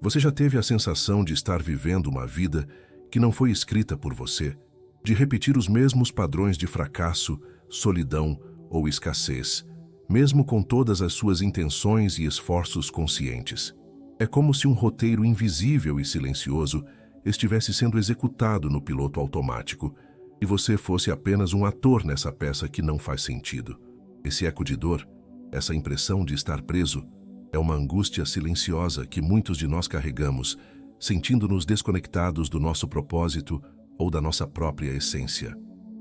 Você já teve a sensação de estar vivendo uma vida que não foi escrita por você, de repetir os mesmos padrões de fracasso, solidão ou escassez, mesmo com todas as suas intenções e esforços conscientes? É como se um roteiro invisível e silencioso estivesse sendo executado no piloto automático e você fosse apenas um ator nessa peça que não faz sentido. Esse eco de dor, essa impressão de estar preso, é uma angústia silenciosa que muitos de nós carregamos, sentindo-nos desconectados do nosso propósito ou da nossa própria essência.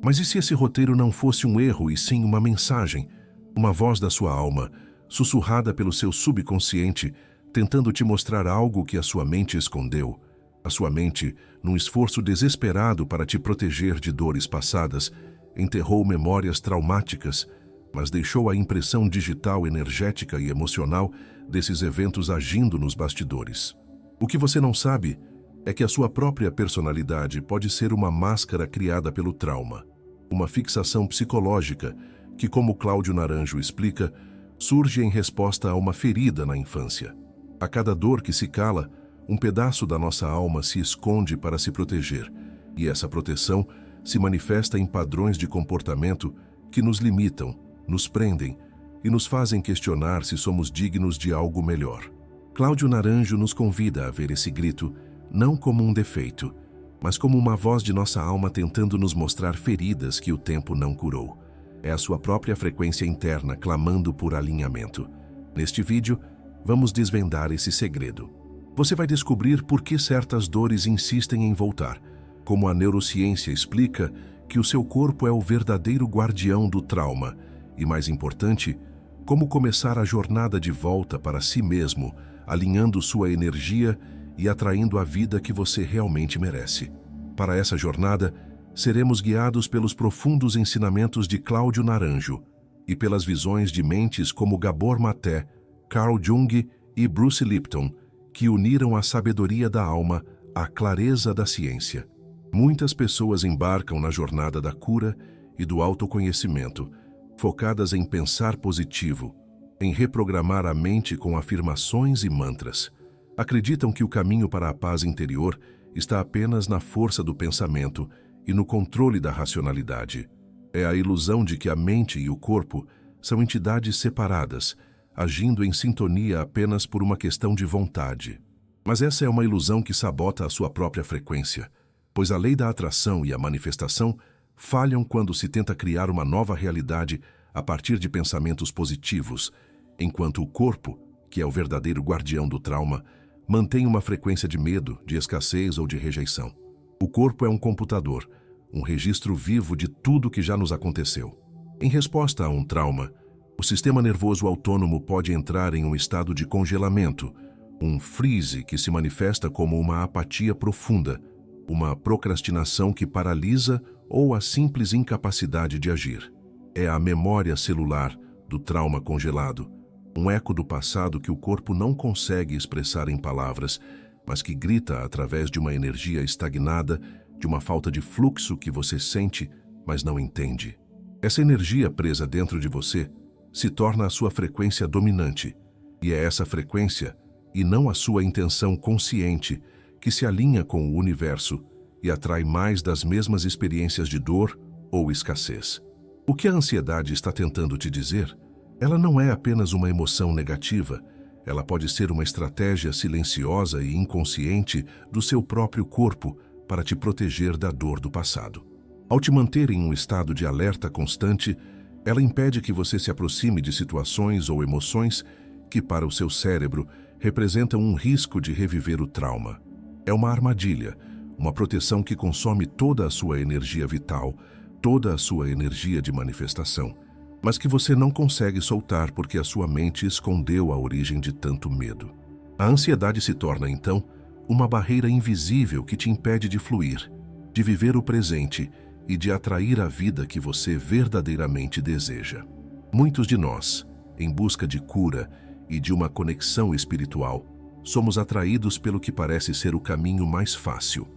Mas e se esse roteiro não fosse um erro e sim uma mensagem, uma voz da sua alma, sussurrada pelo seu subconsciente, tentando te mostrar algo que a sua mente escondeu? A sua mente, num esforço desesperado para te proteger de dores passadas, enterrou memórias traumáticas, mas deixou a impressão digital, energética e emocional desses eventos agindo nos bastidores. O que você não sabe é que a sua própria personalidade pode ser uma máscara criada pelo trauma, uma fixação psicológica que, como Cláudio Naranjo explica, surge em resposta a uma ferida na infância. A cada dor que se cala, um pedaço da nossa alma se esconde para se proteger, e essa proteção se manifesta em padrões de comportamento que nos limitam, nos prendem e nos fazem questionar se somos dignos de algo melhor. Cláudio Naranjo nos convida a ver esse grito não como um defeito, mas como uma voz de nossa alma tentando nos mostrar feridas que o tempo não curou. É a sua própria frequência interna clamando por alinhamento. Neste vídeo, vamos desvendar esse segredo. Você vai descobrir por que certas dores insistem em voltar, como a neurociência explica que o seu corpo é o verdadeiro guardião do trauma, e mais importante, como começar a jornada de volta para si mesmo, alinhando sua energia e atraindo a vida que você realmente merece. Para essa jornada, seremos guiados pelos profundos ensinamentos de Cláudio Naranjo e pelas visões de mentes como Gabor Maté, Carl Jung e Bruce Lipton, que uniram a sabedoria da alma à clareza da ciência. Muitas pessoas embarcam na jornada da cura e do autoconhecimento, focadas em pensar positivo, em reprogramar a mente com afirmações e mantras. Acreditam que o caminho para a paz interior está apenas na força do pensamento e no controle da racionalidade. É a ilusão de que a mente e o corpo são entidades separadas, agindo em sintonia apenas por uma questão de vontade. Mas essa é uma ilusão que sabota a sua própria frequência, pois a lei da atração e a manifestação falham quando se tenta criar uma nova realidade a partir de pensamentos positivos, enquanto o corpo, que é o verdadeiro guardião do trauma, mantém uma frequência de medo, de escassez ou de rejeição. O corpo é um computador, um registro vivo de tudo que já nos aconteceu. Em resposta a um trauma, o sistema nervoso autônomo pode entrar em um estado de congelamento, um freeze que se manifesta como uma apatia profunda, uma procrastinação que paralisa ou a simples incapacidade de agir. É a memória celular do trauma congelado, um eco do passado que o corpo não consegue expressar em palavras, mas que grita através de uma energia estagnada, de uma falta de fluxo que você sente, mas não entende. Essa energia presa dentro de você se torna a sua frequência dominante, e é essa frequência, e não a sua intenção consciente, que se alinha com o universo e atrai mais das mesmas experiências de dor ou escassez. O que a ansiedade está tentando te dizer? Ela não é apenas uma emoção negativa, ela pode ser uma estratégia silenciosa e inconsciente do seu próprio corpo para te proteger da dor do passado. Ao te manter em um estado de alerta constante, ela impede que você se aproxime de situações ou emoções que, para o seu cérebro, representam um risco de reviver o trauma. É uma armadilha, uma proteção que consome toda a sua energia vital, toda a sua energia de manifestação, mas que você não consegue soltar porque a sua mente escondeu a origem de tanto medo. A ansiedade se torna, então, uma barreira invisível que te impede de fluir, de viver o presente e de atrair a vida que você verdadeiramente deseja. Muitos de nós, em busca de cura e de uma conexão espiritual, somos atraídos pelo que parece ser o caminho mais fácil.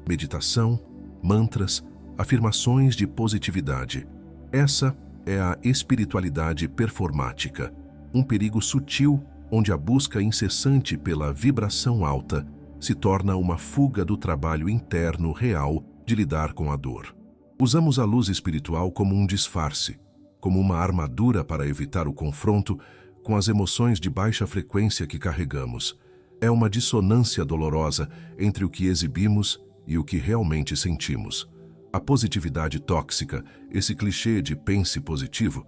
Meditação, mantras, afirmações de positividade. Essa é a espiritualidade performática, um perigo sutil onde a busca incessante pela vibração alta se torna uma fuga do trabalho interno real de lidar com a dor. Usamos a luz espiritual como um disfarce, como uma armadura para evitar o confronto com as emoções de baixa frequência que carregamos. É uma dissonância dolorosa entre o que exibimos e o que realmente sentimos. A positividade tóxica, esse clichê de pense positivo,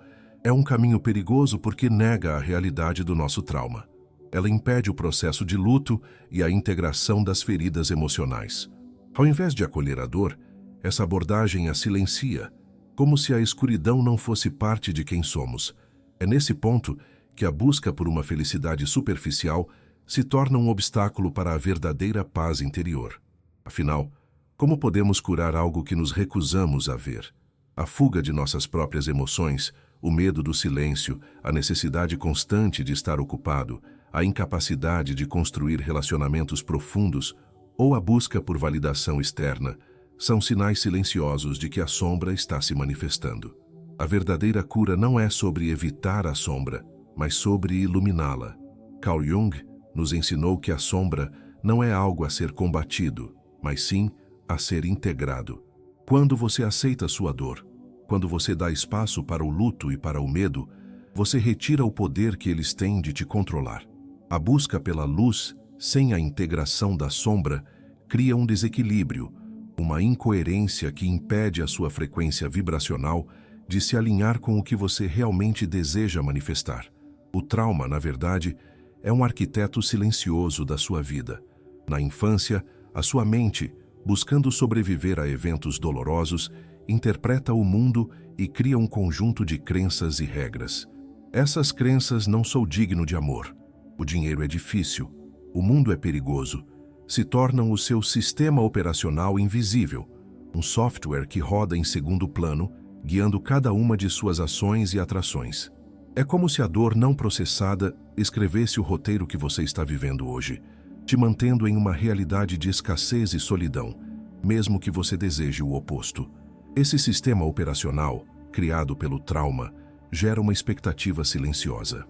é um caminho perigoso porque nega a realidade do nosso trauma. Ela impede o processo de luto e a integração das feridas emocionais. Ao invés de acolher a dor, essa abordagem a silencia, como se a escuridão não fosse parte de quem somos. É nesse ponto que a busca por uma felicidade superficial se torna um obstáculo para a verdadeira paz interior. Afinal, como podemos curar algo que nos recusamos a ver? A fuga de nossas próprias emoções, o medo do silêncio, a necessidade constante de estar ocupado, a incapacidade de construir relacionamentos profundos ou a busca por validação externa são sinais silenciosos de que a sombra está se manifestando. A verdadeira cura não é sobre evitar a sombra, mas sobre iluminá-la. Carl Jung nos ensinou que a sombra não é algo a ser combatido, mas sim a ser integrado. Quando você aceita sua dor, quando você dá espaço para o luto e para o medo, você retira o poder que eles têm de te controlar. A busca pela luz, sem a integração da sombra, cria um desequilíbrio, uma incoerência que impede a sua frequência vibracional de se alinhar com o que você realmente deseja manifestar. O trauma, na verdade, é um arquiteto silencioso da sua vida. Na infância, a sua mente, buscando sobreviver a eventos dolorosos, interpreta o mundo e cria um conjunto de crenças e regras. Essas crenças: não sou digno de amor, o dinheiro é difícil, o mundo é perigoso, se tornam o seu sistema operacional invisível, um software que roda em segundo plano, guiando cada uma de suas ações e atrações. É como se a dor não processada escrevesse o roteiro que você está vivendo hoje, te mantendo em uma realidade de escassez e solidão, mesmo que você deseje o oposto. Esse sistema operacional, criado pelo trauma, gera uma expectativa silenciosa.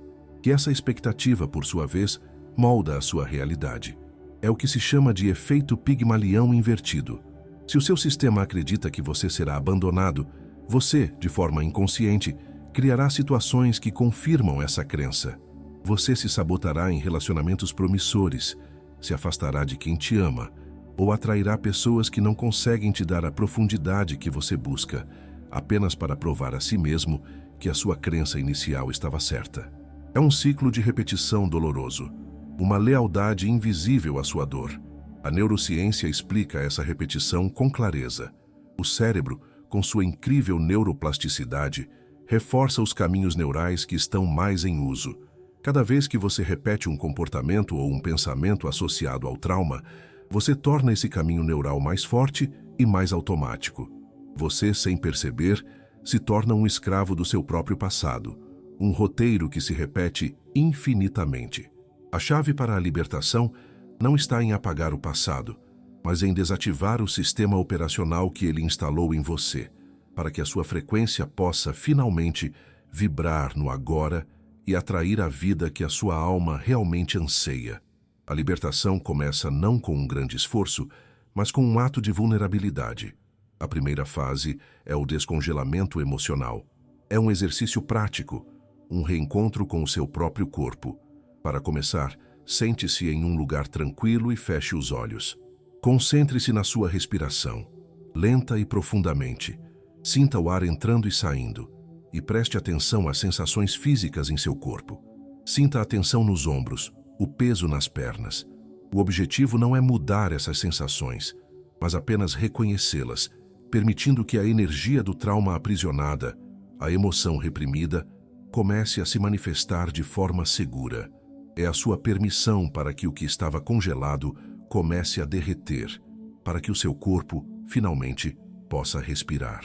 E essa expectativa, por sua vez, molda a sua realidade. É o que se chama de efeito Pigmalião invertido. Se o seu sistema acredita que você será abandonado, você, de forma inconsciente, criará situações que confirmam essa crença. Você se sabotará em relacionamentos promissores, se afastará de quem te ama, ou atrairá pessoas que não conseguem te dar a profundidade que você busca, apenas para provar a si mesmo que a sua crença inicial estava certa. É um ciclo de repetição doloroso, uma lealdade invisível à sua dor. A neurociência explica essa repetição com clareza. O cérebro, com sua incrível neuroplasticidade, reforça os caminhos neurais que estão mais em uso. Cada vez que você repete um comportamento ou um pensamento associado ao trauma, você torna esse caminho neural mais forte e mais automático. Você, sem perceber, se torna um escravo do seu próprio passado, um roteiro que se repete infinitamente. A chave para a libertação não está em apagar o passado, mas em desativar o sistema operacional que ele instalou em você, para que a sua frequência possa finalmente vibrar no agora e atrair a vida que a sua alma realmente anseia. A libertação começa não com um grande esforço, mas com um ato de vulnerabilidade. A primeira fase é o descongelamento emocional. É um exercício prático, um reencontro com o seu próprio corpo. Para começar, sente-se em um lugar tranquilo e feche os olhos. Concentre-se na sua respiração, lenta e profundamente. Sinta o ar entrando e saindo, e preste atenção às sensações físicas em seu corpo. Sinta a tensão nos ombros, o peso nas pernas. O objetivo não é mudar essas sensações, mas apenas reconhecê-las, permitindo que a energia do trauma aprisionada, a emoção reprimida, comece a se manifestar de forma segura. É a sua permissão para que o que estava congelado comece a derreter, para que o seu corpo, finalmente, possa respirar.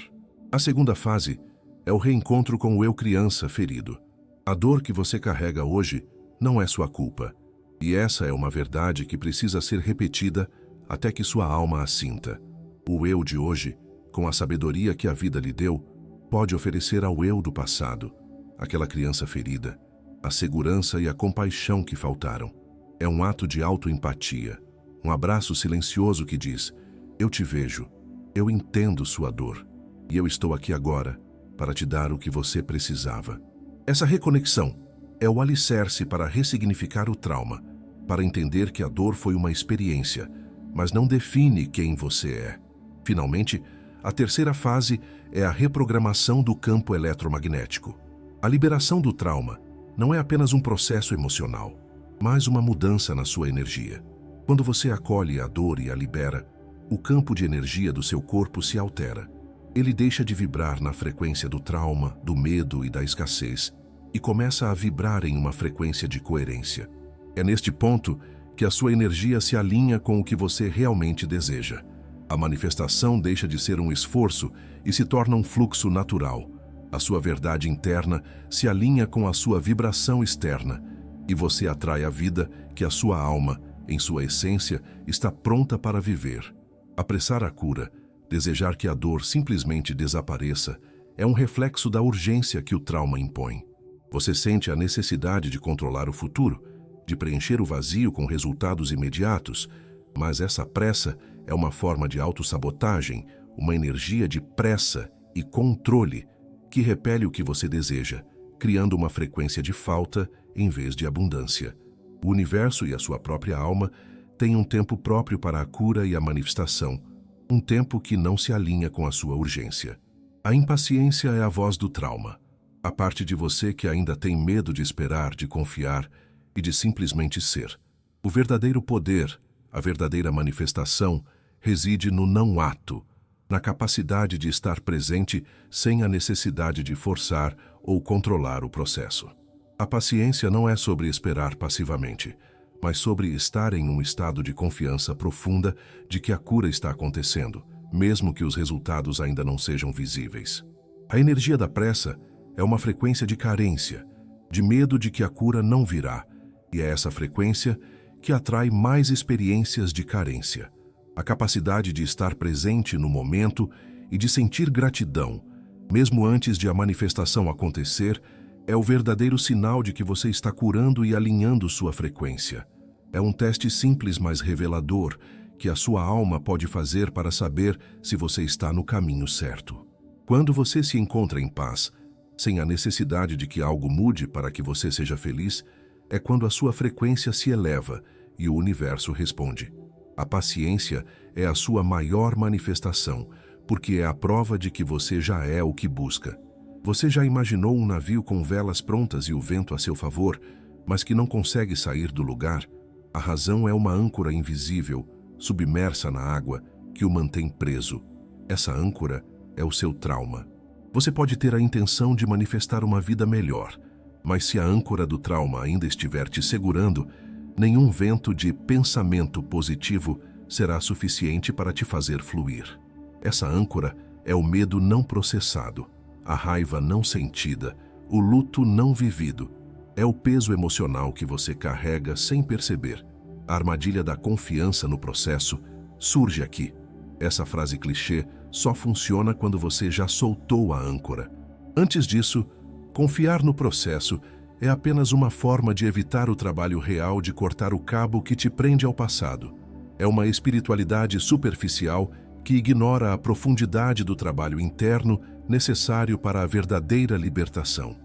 A segunda fase é o reencontro com o eu criança ferido. A dor que você carrega hoje não é sua culpa, e essa é uma verdade que precisa ser repetida até que sua alma a sinta. O eu de hoje, com a sabedoria que a vida lhe deu, pode oferecer ao eu do passado, aquela criança ferida, a segurança e a compaixão que faltaram. É um ato de autoempatia, um abraço silencioso que diz: eu te vejo, eu entendo sua dor, e eu estou aqui agora para te dar o que você precisava. Essa reconexão é o alicerce para ressignificar o trauma, para entender que a dor foi uma experiência, mas não define quem você é. Finalmente, a terceira fase é a reprogramação do campo eletromagnético. A liberação do trauma não é apenas um processo emocional, mas uma mudança na sua energia. Quando você acolhe a dor e a libera, o campo de energia do seu corpo se altera. Ele deixa de vibrar na frequência do trauma, do medo e da escassez e começa a vibrar em uma frequência de coerência. É neste ponto que a sua energia se alinha com o que você realmente deseja. A manifestação deixa de ser um esforço e se torna um fluxo natural. A sua verdade interna se alinha com a sua vibração externa e você atrai a vida que a sua alma, em sua essência, está pronta para viver. Apressar a cura, desejar que a dor simplesmente desapareça, é um reflexo da urgência que o trauma impõe. Você sente a necessidade de controlar o futuro, de preencher o vazio com resultados imediatos, mas essa pressa é uma forma de autossabotagem, uma energia de pressa e controle que repele o que você deseja, criando uma frequência de falta em vez de abundância. O universo e a sua própria alma têm um tempo próprio para a cura e a manifestação, um tempo que não se alinha com a sua urgência. A impaciência é a voz do trauma, a parte de você que ainda tem medo de esperar, de confiar e de simplesmente ser. O verdadeiro poder, a verdadeira manifestação, reside no não-ato, na capacidade de estar presente sem a necessidade de forçar ou controlar o processo. A paciência não é sobre esperar passivamente, mas sobre estar em um estado de confiança profunda de que a cura está acontecendo, mesmo que os resultados ainda não sejam visíveis. A energia da pressa é uma frequência de carência, de medo de que a cura não virá, e é essa frequência que atrai mais experiências de carência. A capacidade de estar presente no momento e de sentir gratidão, mesmo antes de a manifestação acontecer, é o verdadeiro sinal de que você está curando e alinhando sua frequência. É um teste simples, mas revelador, que a sua alma pode fazer para saber se você está no caminho certo. Quando você se encontra em paz, sem a necessidade de que algo mude para que você seja feliz, é quando a sua frequência se eleva e o universo responde. A paciência é a sua maior manifestação, porque é a prova de que você já é o que busca. Você já imaginou um navio com velas prontas e o vento a seu favor, mas que não consegue sair do lugar? A razão é uma âncora invisível, submersa na água, que o mantém preso. Essa âncora é o seu trauma. Você pode ter a intenção de manifestar uma vida melhor, mas se a âncora do trauma ainda estiver te segurando, nenhum vento de pensamento positivo será suficiente para te fazer fluir. Essa âncora é o medo não processado, a raiva não sentida, o luto não vivido. É o peso emocional que você carrega sem perceber. A armadilha da confiança no processo surge aqui. Essa frase clichê só funciona quando você já soltou a âncora. Antes disso, confiar no processo é apenas uma forma de evitar o trabalho real de cortar o cabo que te prende ao passado. É uma espiritualidade superficial que ignora a profundidade do trabalho interno necessário para a verdadeira libertação.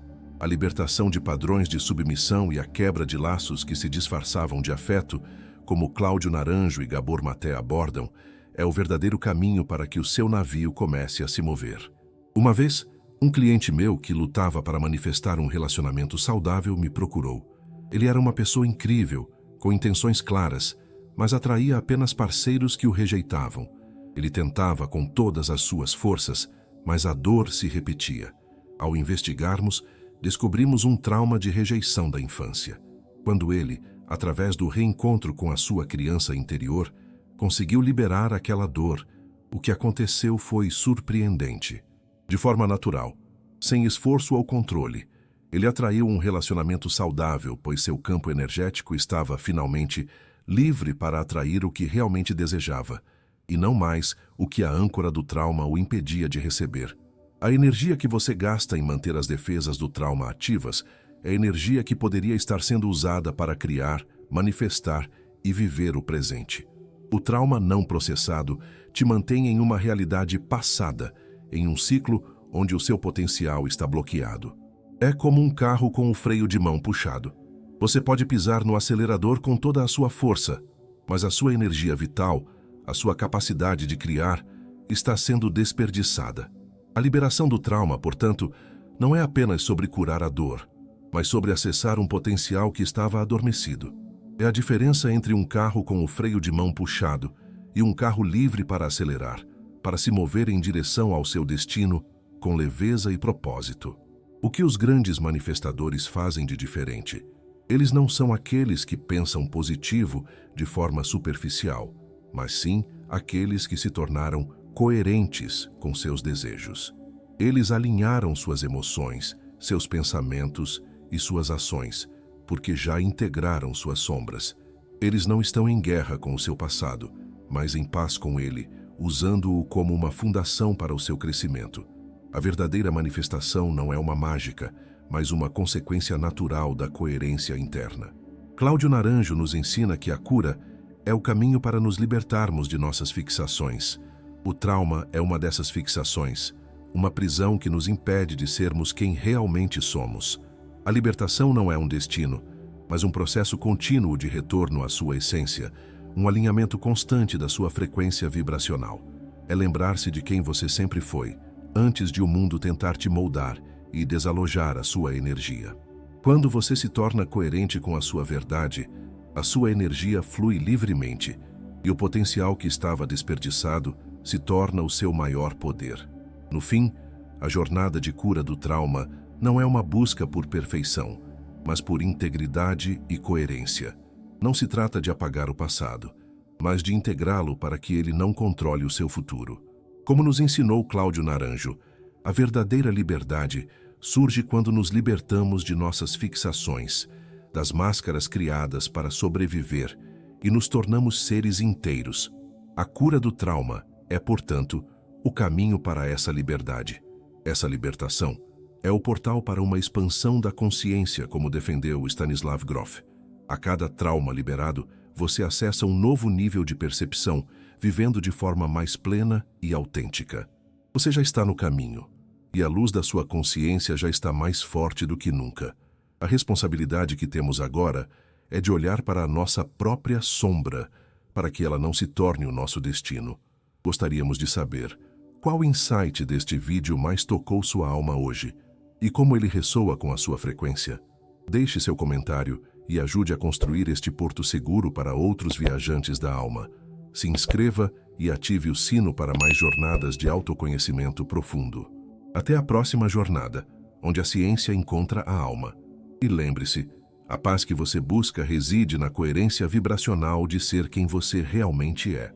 A libertação de padrões de submissão e a quebra de laços que se disfarçavam de afeto, como Cláudio Naranjo e Gabor Maté abordam, é o verdadeiro caminho para que o seu navio comece a se mover. Uma vez, um cliente meu que lutava para manifestar um relacionamento saudável me procurou. Ele era uma pessoa incrível, com intenções claras, mas atraía apenas parceiros que o rejeitavam. Ele tentava com todas as suas forças, mas a dor se repetia. Ao investigarmos, descobrimos um trauma de rejeição da infância. Quando ele, através do reencontro com a sua criança interior, conseguiu liberar aquela dor, o que aconteceu foi surpreendente. De forma natural, sem esforço ou controle, ele atraiu um relacionamento saudável, pois seu campo energético estava, finalmente, livre para atrair o que realmente desejava, e não mais o que a âncora do trauma o impedia de receber. A energia que você gasta em manter as defesas do trauma ativas é energia que poderia estar sendo usada para criar, manifestar e viver o presente. O trauma não processado te mantém em uma realidade passada, em um ciclo onde o seu potencial está bloqueado. É como um carro com o freio de mão puxado. Você pode pisar no acelerador com toda a sua força, mas a sua energia vital, a sua capacidade de criar, está sendo desperdiçada. A liberação do trauma, portanto, não é apenas sobre curar a dor, mas sobre acessar um potencial que estava adormecido. É a diferença entre um carro com o freio de mão puxado e um carro livre para acelerar, para se mover em direção ao seu destino com leveza e propósito. O que os grandes manifestadores fazem de diferente? Eles não são aqueles que pensam positivo de forma superficial, mas sim aqueles que se tornaram coerentes com seus desejos. Eles alinharam suas emoções, seus pensamentos e suas ações, porque já integraram suas sombras. Eles não estão em guerra com o seu passado, mas em paz com ele, usando-o como uma fundação para o seu crescimento. A verdadeira manifestação não é uma mágica, mas uma consequência natural da coerência interna. Cláudio Naranjo nos ensina que a cura é o caminho para nos libertarmos de nossas fixações. O trauma é uma dessas fixações, uma prisão que nos impede de sermos quem realmente somos. A libertação não é um destino, mas um processo contínuo de retorno à sua essência, um alinhamento constante da sua frequência vibracional. É lembrar-se de quem você sempre foi, antes de o mundo tentar te moldar e desalojar a sua energia. Quando você se torna coerente com a sua verdade, a sua energia flui livremente e o potencial que estava desperdiçado se torna o seu maior poder. No fim, a jornada de cura do trauma não é uma busca por perfeição, mas por integridade e coerência. Não se trata de apagar o passado, mas de integrá-lo para que ele não controle o seu futuro. Como nos ensinou Cláudio Naranjo, a verdadeira liberdade surge quando nos libertamos de nossas fixações, das máscaras criadas para sobreviver e nos tornamos seres inteiros. A cura do trauma é, portanto, o caminho para essa liberdade. Essa libertação é o portal para uma expansão da consciência, como defendeu Stanislav Grof. A cada trauma liberado, você acessa um novo nível de percepção, vivendo de forma mais plena e autêntica. Você já está no caminho, e a luz da sua consciência já está mais forte do que nunca. A responsabilidade que temos agora é de olhar para a nossa própria sombra, para que ela não se torne o nosso destino. Gostaríamos de saber qual insight deste vídeo mais tocou sua alma hoje e como ele ressoa com a sua frequência. Deixe seu comentário e ajude a construir este porto seguro para outros viajantes da alma. Se inscreva e ative o sino para mais jornadas de autoconhecimento profundo. Até a próxima jornada, onde a ciência encontra a alma. E lembre-se, a paz que você busca reside na coerência vibracional de ser quem você realmente é.